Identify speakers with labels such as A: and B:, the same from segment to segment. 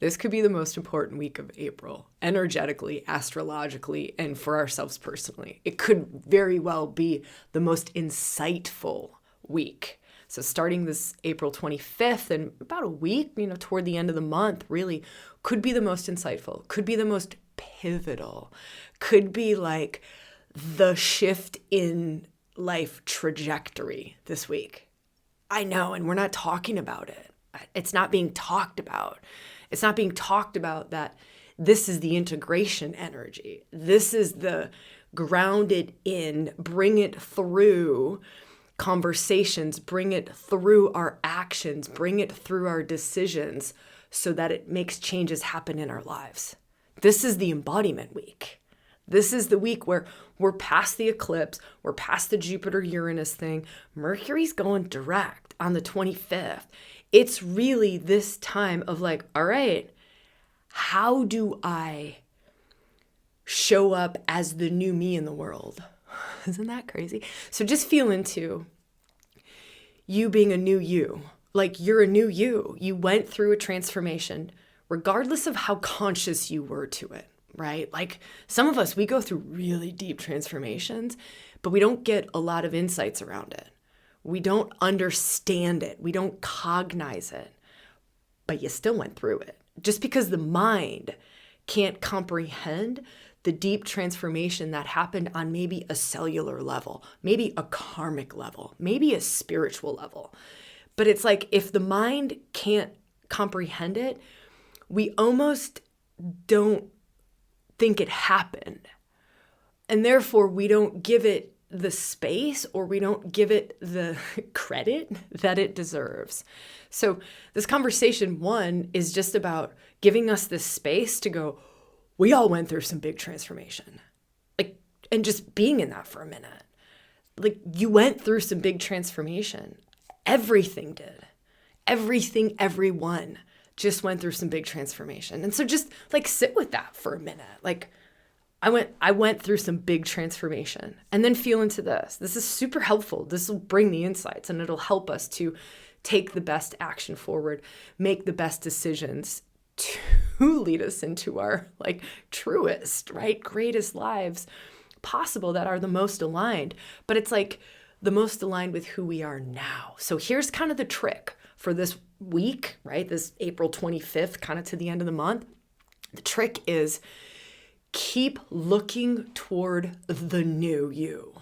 A: this could be the most important week of April, energetically, astrologically, and for ourselves personally. It could very well be the most insightful week. So starting this April 25th and about a week, toward the end of the month, really could be the most insightful, could be the most pivotal, could be like the shift in life trajectory this week. I know, and we're not talking about it. It's not being talked about. It's not being talked about that this is the integration energy. This is the grounded in, bring it through conversations, bring it through our actions, bring it through our decisions so that it makes changes happen in our lives. This is the embodiment week. This is the week where we're past the eclipse, we're past the Jupiter Uranus thing. Mercury's going direct on the 25th. It's really this time of like, all right, how do I show up as the new me in the world? Isn't that crazy? So just feel into you being a new you. Like you're a new you. You went through a transformation, regardless of how conscious you were to it, right? Like some of us, we go through really deep transformations, but we don't get a lot of insights around it. We don't understand it. We don't cognize it, but you still went through it. Just because the mind can't comprehend the deep transformation that happened on maybe a cellular level, maybe a karmic level, maybe a spiritual level. But it's like if the mind can't comprehend it, we almost don't think it happened. And therefore, we don't give it the space or we don't give it the credit that it deserves. So this conversation, one, is just about giving us this space to go, we all went through some big transformation. Like, and just being in that for a minute. Like you went through some big transformation. Everything did. Everything, everyone just went through some big transformation. And so just like sit with that for a minute. Like I went through some big transformation, and then feel into this. This is super helpful. This will bring the insights and it'll help us to take the best action forward, make the best decisions to lead us into our like truest, right? Greatest lives possible that are the most aligned. But it's like the most aligned with who we are now. So here's kind of the trick for this week, right? This April 25th, kind of to the end of the month. The trick is keep looking toward the new you,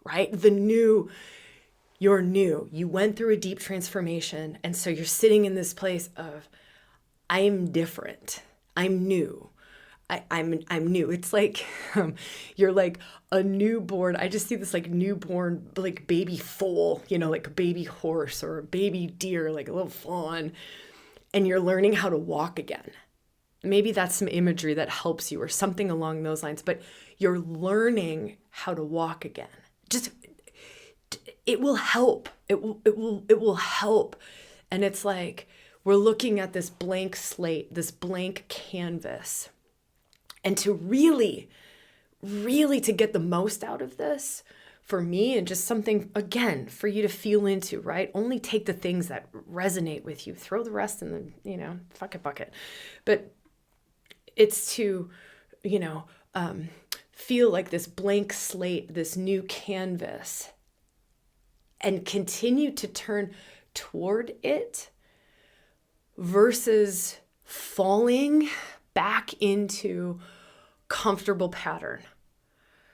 A: right? The new, you're new. You went through a deep transformation. And so you're sitting in this place of, I'm different. I'm new. I'm new. It's like you're like a newborn. I just see this like newborn, like baby foal, like a baby horse or a baby deer, like a little fawn. And you're learning how to walk again. Maybe that's some imagery that helps you or something along those lines, but you're learning how to walk again. Just, it will help. It will help. And it's like, we're looking at this blank slate, this blank canvas. And to really to get the most out of this, for me, and just something, again, for you to feel into, right? Only take the things that resonate with you. Throw the rest in the, fuck it bucket. But it's to, feel like this blank slate, this new canvas, and continue to turn toward it versus falling back into comfortable pattern.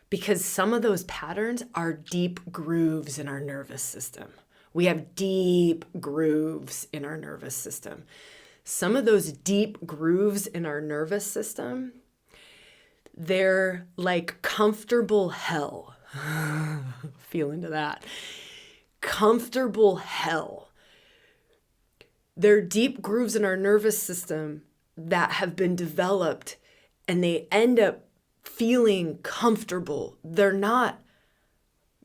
A: Because some of those patterns are deep grooves in our nervous system. We have deep grooves in our nervous system. Some of those deep grooves in our nervous system, they're like comfortable hell. Feel into that. Comfortable hell. They're deep grooves in our nervous system that have been developed and they end up feeling comfortable. They're not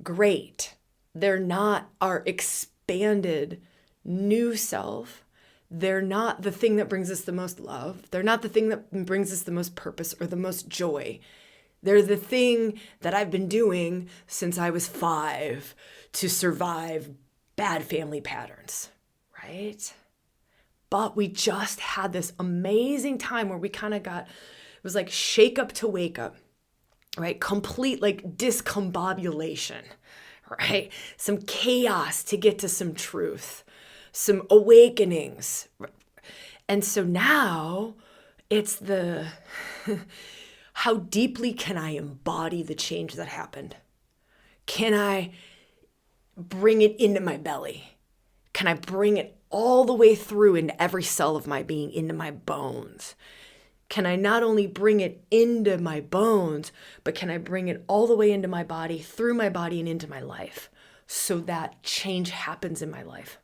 A: great. They're not our expanded new self. They're not the thing that brings us the most love. They're not the thing that brings us the most purpose or the most joy. They're the thing that I've been doing since I was 5 to survive bad family patterns, right? But we just had this amazing time where we kind of got, it was like shake up to wake up, right? Complete like discombobulation, right? Some chaos to get to some truth, some awakenings. And so now it's the, how deeply can I embody the change that happened? Can I bring it into my belly? Can I bring it all the way through into every cell of my being, into my bones? Can I not only bring it into my bones, but can I bring it all the way into my body, through my body and into my life so that change happens in my life,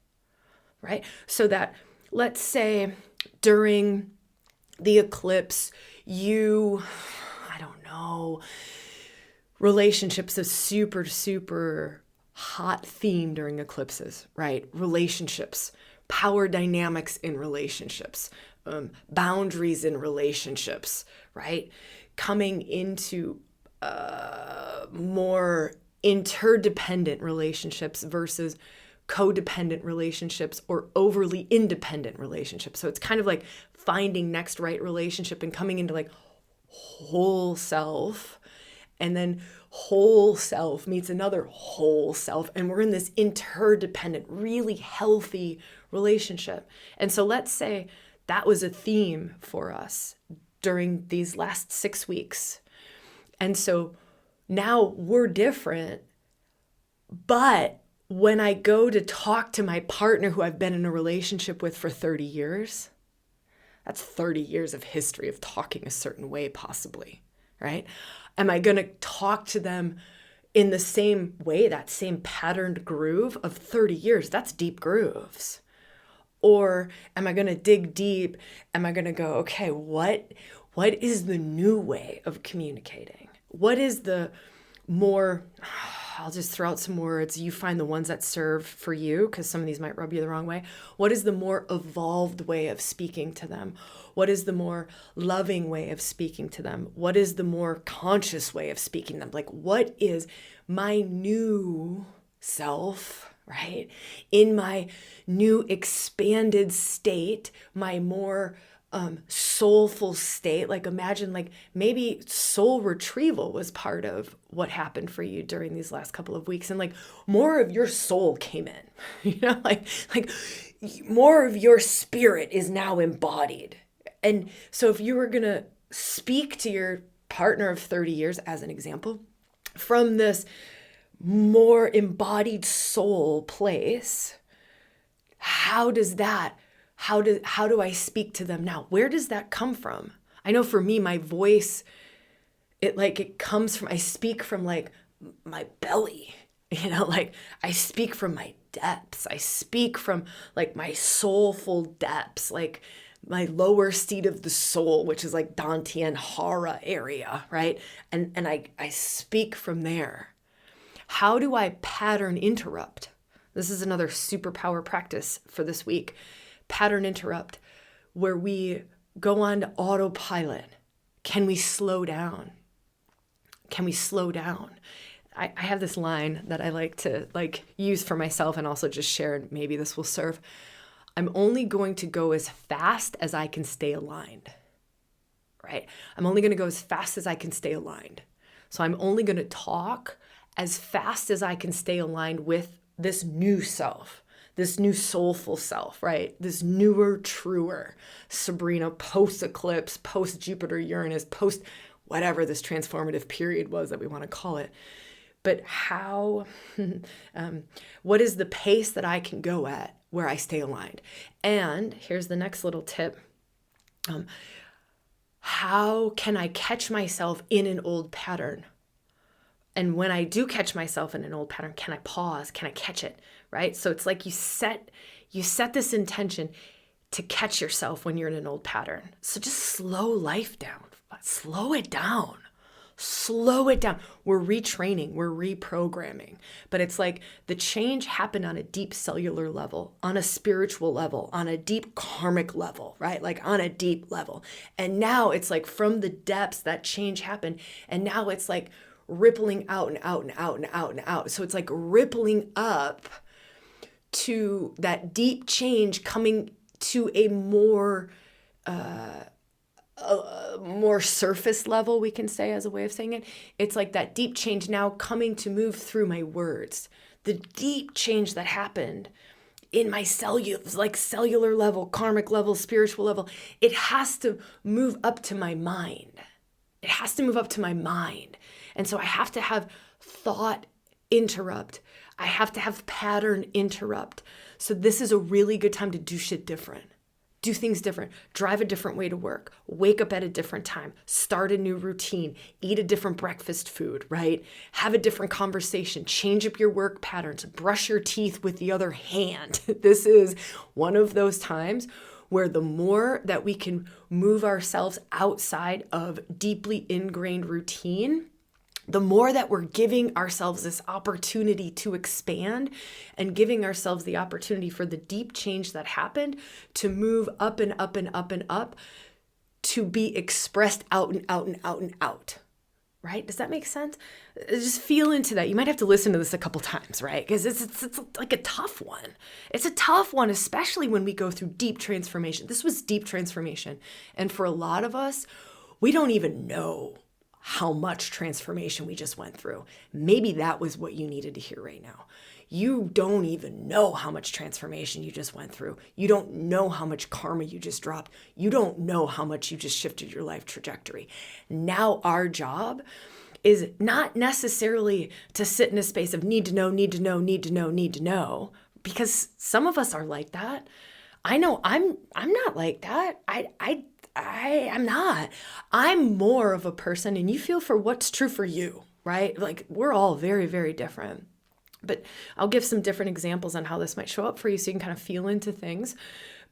A: right? So that, let's say during the eclipse, I don't know, relationships is super, super hot theme during eclipses, right? Relationships, power dynamics in relationships, boundaries in relationships, right? Coming into more interdependent relationships versus codependent relationships or overly independent relationships. So it's kind of like finding next right relationship and coming into like whole self, and then whole self meets another whole self, and we're in this interdependent, really healthy relationship. And so let's say that was a theme for us during these last 6 weeks. And so now we're different, but when I go to talk to my partner who I've been in a relationship with for 30 years, that's 30 years of history of talking a certain way, possibly, right? Am I going to talk to them in the same way, that same patterned groove of 30 years? That's deep grooves. Or am I going to dig deep? Am I going to go, okay, what is the new way of communicating? What is the more, I'll just throw out some words. You find the ones that serve for you, because some of these might rub you the wrong way. What is the more evolved way of speaking to them? What is the more loving way of speaking to them? What is the more conscious way of speaking to them? Like, what is my new self, right? In my new expanded state, my more soulful state. Like, imagine like maybe soul retrieval was part of what happened for you during these last couple of weeks, and like more of your soul came in, like more of your spirit is now embodied. And so if you were gonna speak to your partner of 30 years as an example from this more embodied soul place, how do I speak to them now? Where does that come from? I know for me, my voice, it comes from, I speak from like my belly, like I speak from my depths. I speak from like my soulful depths, like my lower seat of the soul, which is like Dantian Hara area, right? And I speak from there. How do I pattern interrupt? This is another superpower practice for this week. Pattern interrupt, where we go on to autopilot. Can we slow down? Can we slow down? I have this line that I like to use for myself and also just share, and maybe this will serve. I'm only going to go as fast as I can stay aligned, right? I'm only going to go as fast as I can stay aligned. So I'm only going to talk as fast as I can stay aligned with this new self, this new soulful self, right? This newer, truer Sabrina post-eclipse, post-Jupiter Uranus, post whatever this transformative period was that we want to call it. But what is the pace that I can go at where I stay aligned? And here's the next little tip. How can I catch myself in an old pattern? And when I do catch myself in an old pattern, can I pause? Can I catch it? Right? So it's like you set this intention to catch yourself when you're in an old pattern. So just slow life down. Slow it down. Slow it down. We're retraining, we're reprogramming. But it's like the change happened on a deep cellular level, on a spiritual level, on a deep karmic level, right? Like on a deep level. And now it's like from the depths that change happened. And now it's like rippling out and out and out and out and out. So it's like rippling up to that deep change coming to a more surface level, we can say, as a way of saying it. It's like that deep change now coming to move through my words. The deep change that happened in my cellular level, karmic level, spiritual level, it has to move up to my mind. It has to move up to my mind. And so I have to have thought interrupt. I have to have pattern interrupt. So this is a really good time to do shit different. Do things different, drive a different way to work, wake up at a different time, start a new routine, eat a different breakfast food, right? Have a different conversation, change up your work patterns, brush your teeth with the other hand. This is one of those times where the more that we can move ourselves outside of deeply ingrained routine, the more that we're giving ourselves this opportunity to expand and giving ourselves the opportunity for the deep change that happened to move up and up and up and up, to be expressed out and out and out and out, right? Does that make sense? Just feel into that. You might have to listen to this a couple times, right? Because it's like a tough one. It's a tough one, especially when we go through deep transformation. This was deep transformation. And for a lot of us, we don't even know how much transformation we just went through. Maybe that was what you needed to hear right now. You don't even know how much transformation you just went through. You don't know how much karma you just dropped. You don't know how much you just shifted your life trajectory. Now our job is not necessarily to sit in a space of need to know, because some of us are like that. I know I'm not like that. I'm not. I'm more of a person, and you feel for what's true for you, right? Like, we're all very, very different. But I'll give some different examples on how this might show up for you so you can kind of feel into things.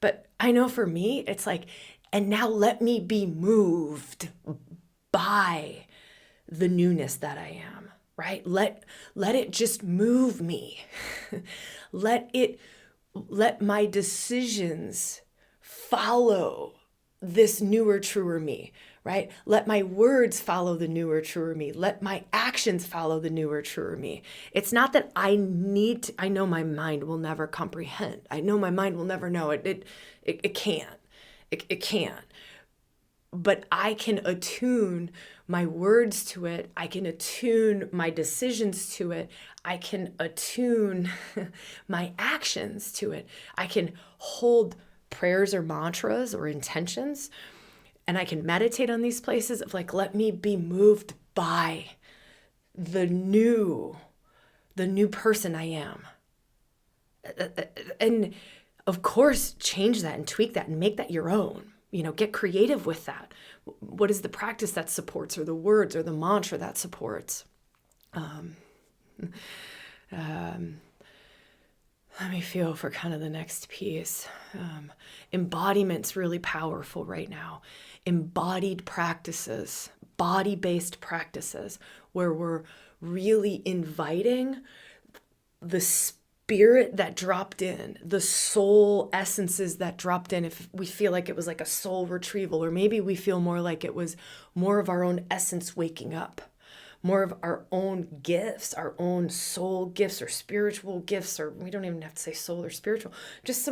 A: But I know for me, it's like, and now let me be moved by the newness that I am, right? Let it just move me. Let my decisions follow this newer, truer me, right? Let my words follow the newer, truer me. Let my actions follow the newer, truer me. It's not that I know my mind will never comprehend. I know my mind will never know. It can't. It can't. But I can attune my words to it. I can attune my decisions to it. I can attune my actions to it. I can hold prayers or mantras or intentions, and I can meditate on these places of like, let me be moved by the new person I am. And of course, change that and tweak that and make that your own. Get creative with that. What is the practice that supports, or the words or the mantra that supports? Let me feel for kind of the next piece. Embodiment's really powerful right now. Embodied practices, body-based practices, where we're really inviting the spirit that dropped in, the soul essences that dropped in. If we feel like it was like a soul retrieval, or maybe we feel more like it was more of our own essence waking up. More of our own gifts, our own soul gifts or spiritual gifts, or we don't even have to say soul or spiritual. Just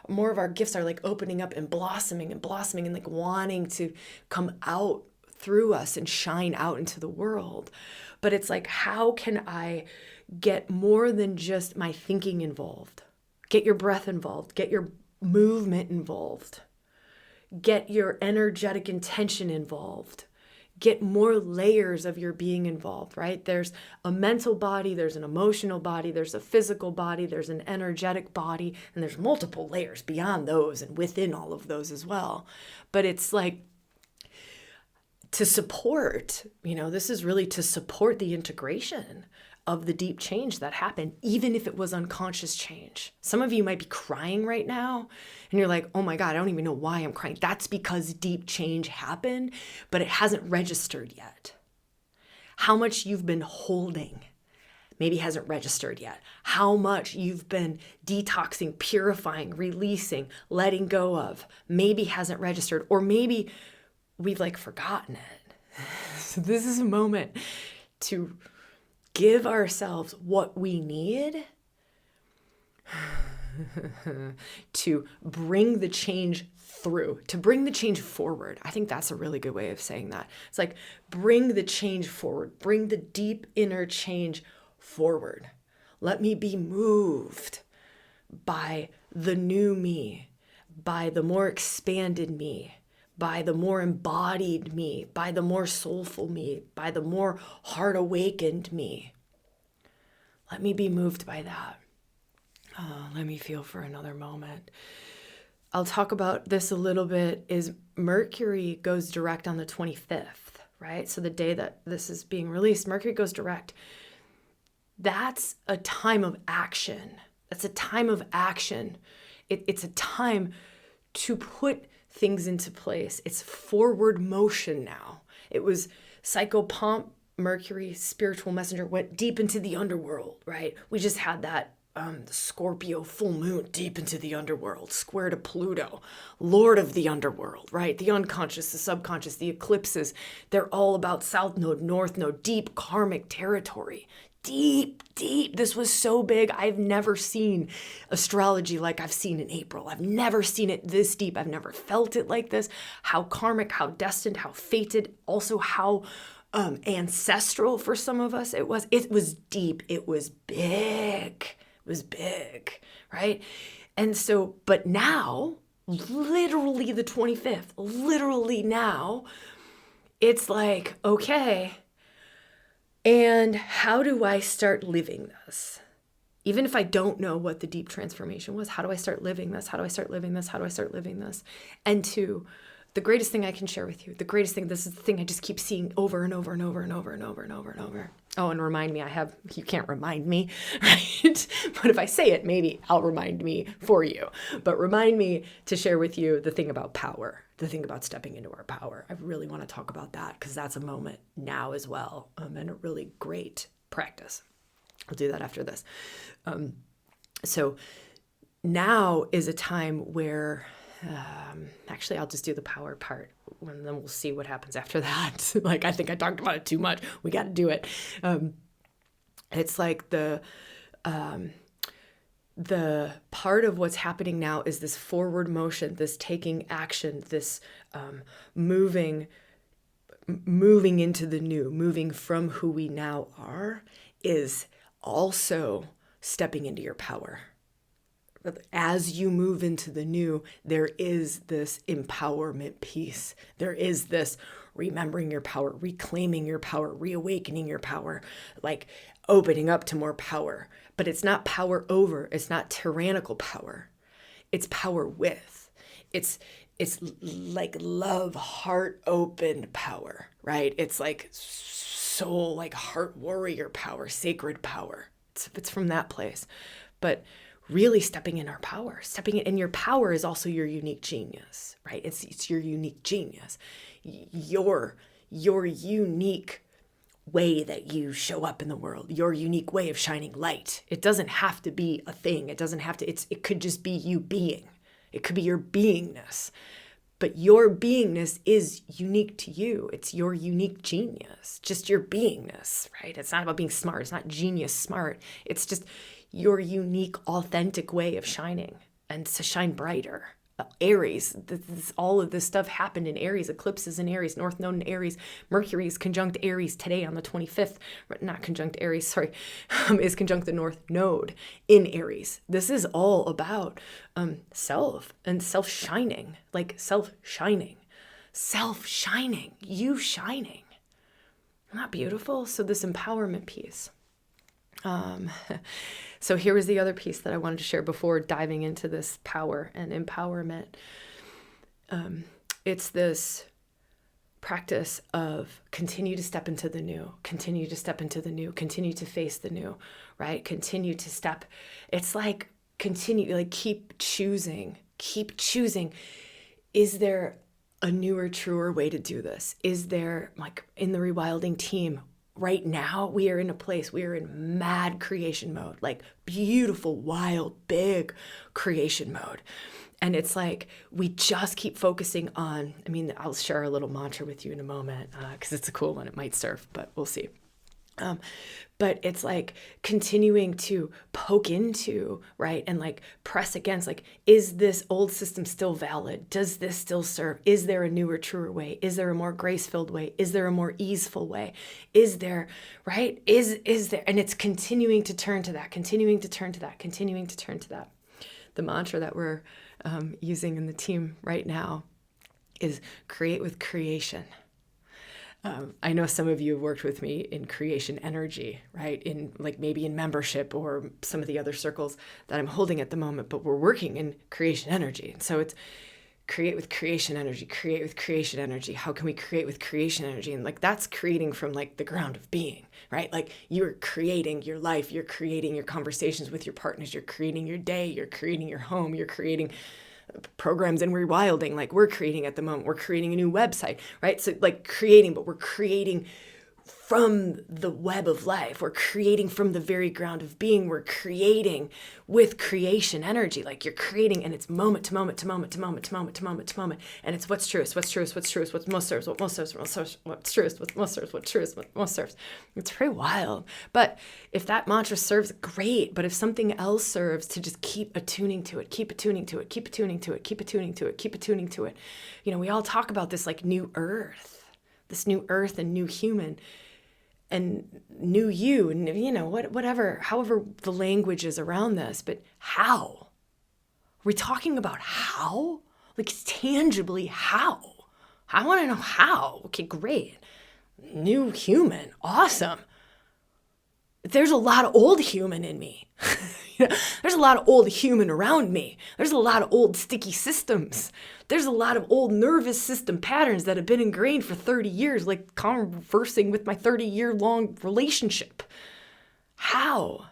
A: more of our gifts are like opening up and blossoming and like wanting to come out through us and shine out into the world. But it's like, how can I get more than just my thinking involved? Get your breath involved, get your movement involved, get your energetic intention involved. Get more layers of your being involved, right? There's a mental body, there's an emotional body, there's a physical body, there's an energetic body, and there's multiple layers beyond those and within all of those as well. But it's like to support, this is really to support the integration of the deep change that happened, even if it was unconscious change. Some of you might be crying right now and you're like, oh my God, I don't even know why I'm crying. That's because deep change happened, but it hasn't registered yet. How much you've been holding maybe hasn't registered yet. How much you've been detoxing, purifying, releasing, letting go of, maybe hasn't registered, or maybe we've forgotten it. So this is a moment to give ourselves what we need to bring the change through, to bring the change forward. I think that's a really good way of saying that. It's like, bring the change forward, bring the deep inner change forward. Let me be moved by the new me, by the more expanded me, by the more embodied me, by the more soulful me, by the more heart awakened me. Let me be moved by that. Let me feel for another moment. I'll talk about this a little bit. Is Mercury goes direct on the 25th, right? So the day that this is being released, Mercury goes direct. That's a time of action. That's a time of action. It's a time to put things into place. It's forward motion now. It was psychopomp, Mercury, spiritual messenger, went deep into the underworld, right? We just had that Scorpio Full Moon deep into the underworld, square to Pluto, Lord of the underworld, right? The unconscious, the subconscious, the eclipses, they're all about South Node, North Node, deep karmic territory. Deep. This was so big. I've never seen astrology like I've seen in April. I've never seen it this deep. I've never felt it like this. How karmic, how destined, how fated, also how ancestral for some of us it was. It was deep. It was big. It was big, right? And so, but now, literally the 25th, literally now, it's like, okay, and how do I start living this? Even if I don't know what the deep transformation was, how do I start living this? How do I start living this? How do I start living this? And two, the greatest thing I can share with you, the greatest thing, this is the thing I just keep seeing over and over and over and over and over and over and over. Oh, and remind me, you can't remind me, right? But if I say it, maybe I'll remind me for you. But remind me to share with you the thing about power, the thing about stepping into our power. I really want to talk about that because that's a moment now as well, and a really great practice. I'll do that after this. So now is a time where, actually, I'll just do the power part and then we'll see what happens after that. Like, I think I talked about it too much. We got to do it. It's like the part of what's happening now is this forward motion, this taking action, this moving into the new, moving from who we now are, is also stepping into your power. As you move into the new, there is this empowerment piece. There is this remembering your power, reclaiming your power, reawakening your power, like opening up to more power. But it's not power over. It's not tyrannical power. It's power with. It's like love, heart open power, right? It's like soul, like heart warrior power, sacred power. It's from that place. But really stepping in our power, stepping in, and your power is also your unique genius, right? It's your unique genius, your unique way that you show up in the world, your unique way of shining light. It doesn't have to be a thing. It doesn't have to, it could just be you being. It could be your beingness, but your beingness is unique to you. It's your unique genius, just your beingness, right? It's not about being smart. It's not genius smart. It's just your unique, authentic way of shining and to shine brighter. Aries, all of this stuff happened in Aries, eclipses in Aries, North Node in Aries. Mercury is conjunct Aries today on the 25th, not conjunct Aries, sorry, is conjunct the North Node in Aries. This is all about self and self-shining, like self-shining, you shining. Isn't that beautiful? So this empowerment piece. So here was the other piece that I wanted to share before diving into this power and empowerment. It's this practice of continue to step into the new, continue to step into the new, continue to face the new, right? Continue to step. It's like continue, like keep choosing. Is there a newer, truer way to do this? Is there, like in the ReWilding team, right now, we are in a place, we are in mad creation mode, like beautiful, wild, big creation mode. And it's like, we just keep focusing on, I'll share a little mantra with you in a moment because it's a cool one. It might serve, but we'll see. But it's like continuing to poke into, right? And like press against, like, is this old system still valid? Does this still serve? Is there a newer, truer way? Is there a more grace-filled way? Is there a more easeful way? Is there, right? Is there? And it's continuing to turn to that, continuing to turn to that, continuing to turn to that. The mantra that we're using in the team right now is create with creation. I know some of you have worked with me in creation energy, right? In like maybe in membership or some of the other circles that I'm holding at the moment, but we're working in creation energy. So it's create with creation energy, create with creation energy. How can we create with creation energy? And like that's creating from like the ground of being, right? Like you're creating your life, you're creating your conversations with your partners, you're creating your day, you're creating your home, you're creating programs in ReWilding, like we're creating at the moment. We're creating a new website, right? So like creating, but we're creating from the web of life. We're creating from the very ground of being. We're creating with creation energy. Like you're creating, and it's moment to moment to moment to moment to moment to moment to moment. And it's what's truest, what's truest, what's truest, what's most serves, what most serves, what's truest, what's most serves, what's truest, what most serves. It's pretty wild. But if that mantra serves, great. But if something else serves, to just keep attuning to it, keep attuning to it, keep attuning to it, keep attuning to it, keep attuning to it. You know, we all talk about this like new earth and new human. And new you, and you know, whatever, however the language is around this, but how? Are we talking about how? Like tangibly how? I want to know how. Okay, great. New human, awesome. There's a lot of old human in me. There's a lot of old human around me. There's a lot of old sticky systems. There's a lot of old nervous system patterns that have been ingrained for 30 years, like conversing with my 30-year-long relationship. How?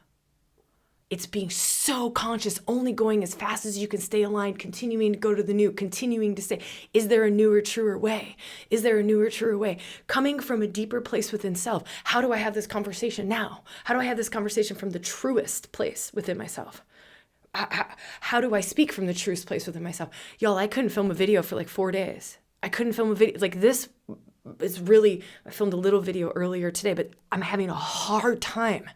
A: It's being so conscious, only going as fast as you can stay aligned, continuing to go to the new, continuing to say, is there a newer, truer way? Is there a newer, truer way? Coming from a deeper place within self. How do I have this conversation now? How do I have this conversation from the truest place within myself? How do I speak from the truest place within myself? Y'all, I couldn't film a video for like 4 days. I couldn't film a video. Like this is really, I filmed a little video earlier today, but I'm having a hard time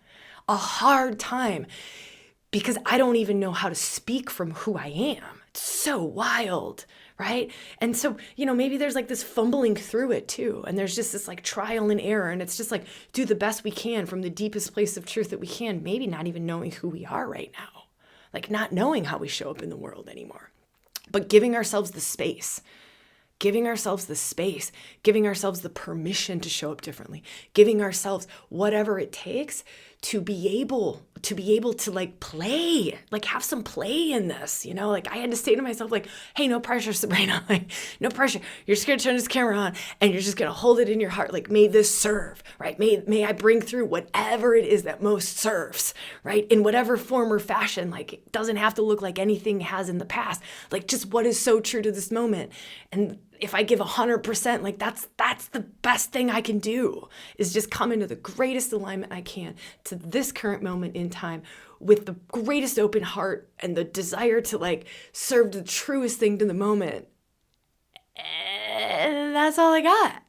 A: because I don't even know how to speak from who I am. It's so wild, right? And so, you know, maybe there's like this fumbling through it too. And there's just this like trial and error. And it's just like, do the best we can from the deepest place of truth that we can, maybe not even knowing who we are right now, like not knowing how we show up in the world anymore, but giving ourselves the space, giving ourselves the permission to show up differently, giving ourselves whatever it takes to be able to like play, like have some play in this, you know, like I had to say to myself, like, hey, no pressure, Sabrina, like no pressure. You're just going to turn this camera on and you're just going to hold it in your heart. Like, may this serve, right? May I bring through whatever it is that most serves, right? In whatever form or fashion, like it doesn't have to look like anything has in the past, like just what is so true to this moment. And if I give 100%, like that's the best thing I can do, is just come into the greatest alignment I can to this current moment in time with the greatest open heart and the desire to like serve the truest thing to the moment. And that's all I got.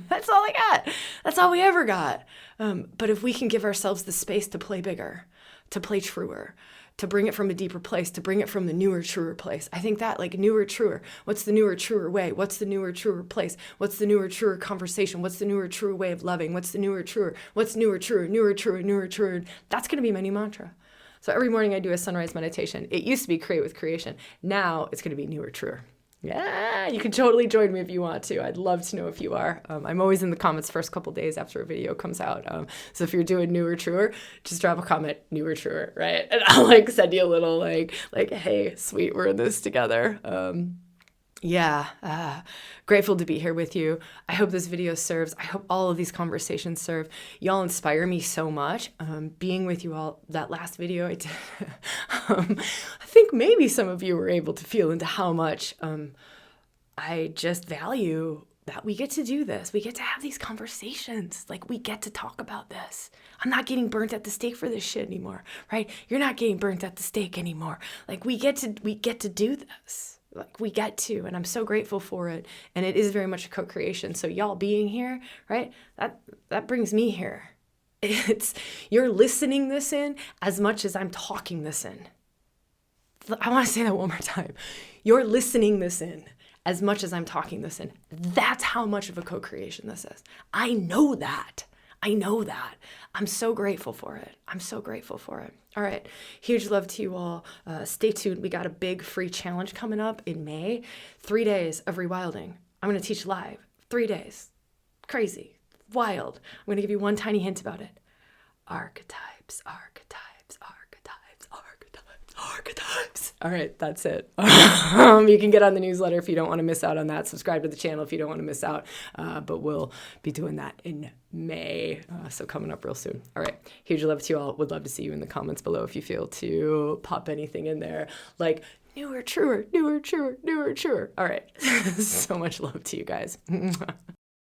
A: That's all I got. That's all we ever got. But if we can give ourselves the space to play bigger, to play truer, to bring it from a deeper place, to bring it from the newer, truer place. I think that like newer, truer. What's the newer, truer way? What's the newer, truer place? What's the newer, truer conversation? What's the newer, truer way of loving? What's the newer, truer? What's newer, truer, newer, truer, newer, truer? That's going to be my new mantra. So every morning I do a sunrise meditation. It used to be create with creation. Now it's going to be newer, truer. Yeah, you can totally join me if you want to. I'd love to know if you are. I'm always in the comments first couple days after a video comes out. So if you're doing newer, truer, just drop a comment, newer, truer, right? And I'll like send you a little like, hey, sweet, we're in this together. Grateful to be here with you. I hope this video serves. I hope all of these conversations serve. Y'all inspire me so much. Being with you all, that last video I did, I think maybe some of you were able to feel into how much I just value that we get to do this. We get to have these conversations. Like we get to talk about this. I'm not getting burnt at the stake for this shit anymore, right? You're not getting burnt at the stake anymore. Like we get to do this. Like we get to, and I'm so grateful for it. And it is very much a co-creation. So y'all being here, right? That brings me here. You're listening this in as much as I'm talking this in. I want to say that one more time. You're listening this in as much as I'm talking this in. That's how much of a co-creation this is. I know that. I'm so grateful for it. All right. Huge love to you all. Stay tuned. We got a big free challenge coming up in May. 3 days of rewilding. I'm going to teach live. 3 days. Crazy. Wild. I'm going to give you one tiny hint about it. Archetypes. All right, that's it. You can get on the newsletter if you don't want to miss out on that. Subscribe to the channel if you don't want to miss out. But we'll be doing that in May. So coming up real soon. All right. Huge love to you all. Would love to see you in the comments below if you feel to pop anything in there. Like newer, truer. All right. So much love to you guys.